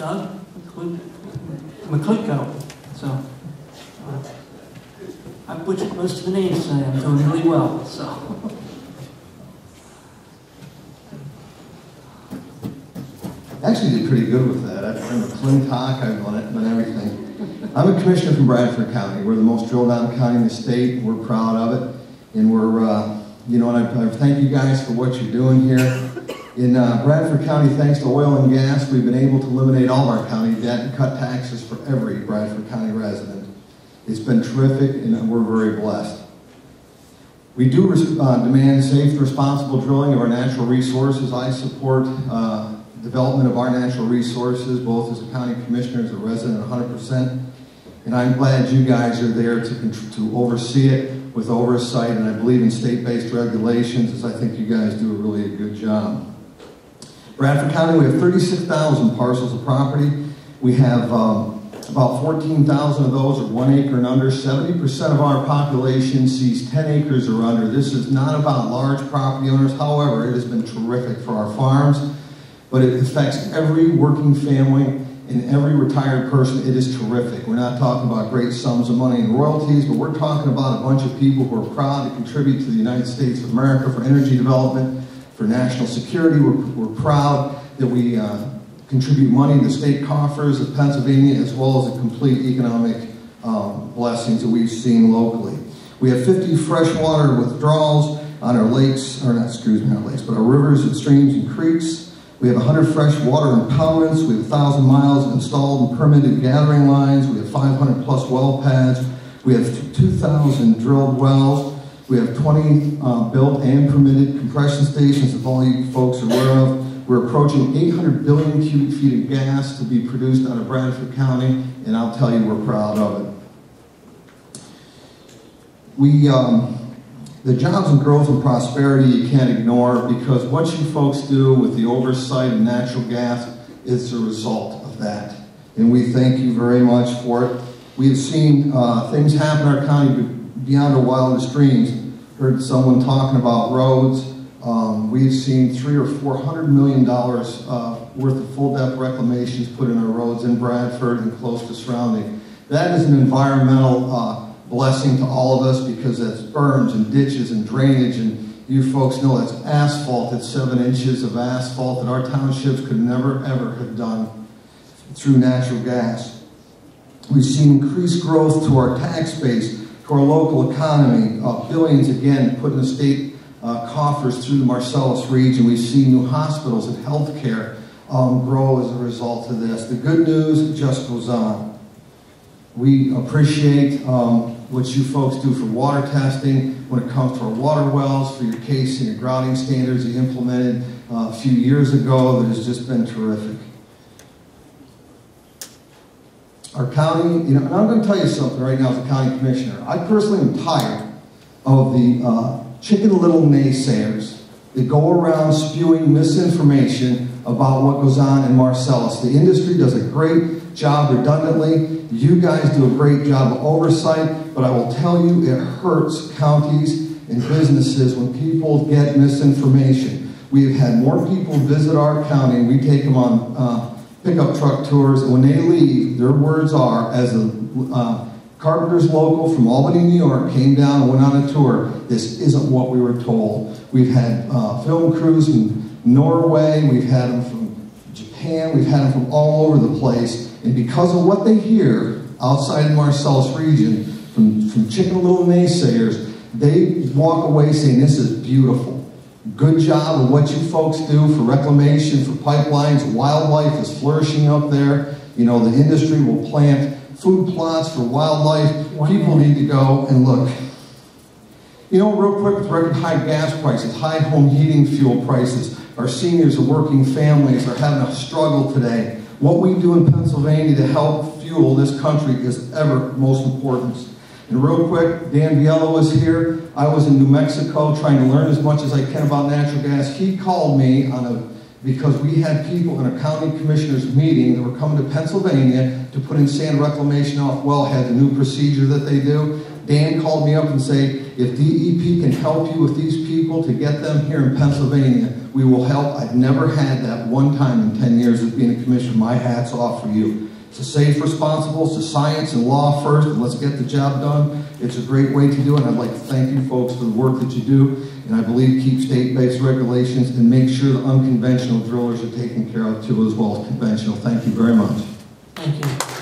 Doug Mcclinko. So I butchered most of the names today. I'm doing really well. So. Actually did pretty good with that. I've done Mcclintock, I've done it, done everything. I'm a commissioner from Bradford County. We're the most drilled down county in the state. We're proud of it. And we're, you know, and I thank you guys for what you're doing here. In Bradford County, thanks to oil and gas, we've been able to eliminate all of our county debt and cut taxes for every Bradford County resident. It's been terrific, and we're very blessed. We do demand safe and responsible drilling of our natural resources. I support development of our natural resources, both as a county commissioner, as a resident, 100%. And I'm glad you guys are there to oversee it with oversight, and I believe in state-based regulations, as I think you guys do a really good job. Bradford County, we have 36,000 parcels of property. We have about 14,000 of those are 1 acre and under. 70% of our population sees 10 acres or under. This is not about large property owners. However, it has been terrific for our farms, but it affects every working family and every retired person. It is terrific. We're not talking about great sums of money in royalties, but we're talking about a bunch of people who are proud to contribute to the United States of America for energy development, for national security. We're proud that we contribute money to state coffers of Pennsylvania, as well as the complete economic blessings that we've seen locally. We have 50 freshwater withdrawals on our lakes, or not, excuse me, not lakes, but our rivers and streams and creeks. We have 100 fresh water impoundments. We have 1,000 miles of installed and permitted gathering lines. We have 500 plus well pads. We have 2,000 drilled wells. We have 20 built and permitted compression stations, if all you folks are aware of. We're approaching 800 billion cubic feet of gas to be produced out of Bradford County, and I'll tell you, we're proud of it. The jobs and growth and prosperity you can't ignore, because what you folks do with the oversight of natural gas is the result of that. And we thank you very much for it. We have seen things happen in our county beyond our wildest dreams. Heard someone talking about roads. We've seen $300 or $400 million worth of full depth reclamations put in our roads in Bradford and close to surrounding. That is an environmental blessing to all of us, because that's berms and ditches and drainage, and you folks know that's asphalt. It's 7 inches of asphalt that our townships could never ever have done through natural gas. We've seen increased growth to our tax base, to our local economy, billions again put in the state coffers through the Marcellus region. We've seen new hospitals and health care grow as a result of this. The good news just goes on. We appreciate what you folks do for water testing when it comes to our water wells, for your casing and grouting standards you implemented a few years ago. That has just been terrific. Our county, you know, and I'm going to tell you something right now as a county commissioner. I personally am tired of the chicken little naysayers that go around spewing misinformation about what goes on in Marcellus. The industry does a great job redundantly. You guys do a great job of oversight, but I will tell you, it hurts counties and businesses when people get misinformation. We've had more people visit our county, and we take them on pickup truck tours, and when they leave, their words are, as a Carpenter's local from Albany, New York, came down and went on a tour, this isn't what we were told. We've had film crews from Norway, we've had them from Japan, we've had them from all over the place, and because of what they hear outside the Marcellus region from chicken little naysayers, they walk away saying, this is beautiful. Good job of what you folks do for reclamation, for pipelines. Wildlife is flourishing up there. You know, the industry will plant food plots for wildlife. People need to go and look. You know, real quick, with record high gas prices, high home heating fuel prices, our seniors and working families are having a struggle today. What we do in Pennsylvania to help fuel this country is ever most important. And real quick, Dan Biella was here. I was in New Mexico trying to learn as much as I can about natural gas. He called me because we had people in a county commissioners meeting that were coming to Pennsylvania to put in sand reclamation off wellheads, a new procedure that they do. Dan called me up and said, if DEP can help you with these people to get them here in Pennsylvania, We will help. I've never had that one time in 10 years of being a commissioner. My hat's off for you. It's a safe, responsible, it's a science and law first, and let's get the job done. It's a great way to do it. I'd like to thank you folks for the work that you do, and I believe keep state-based regulations and make sure the unconventional drillers are taken care of too, as well as conventional. Thank you very much. Thank you.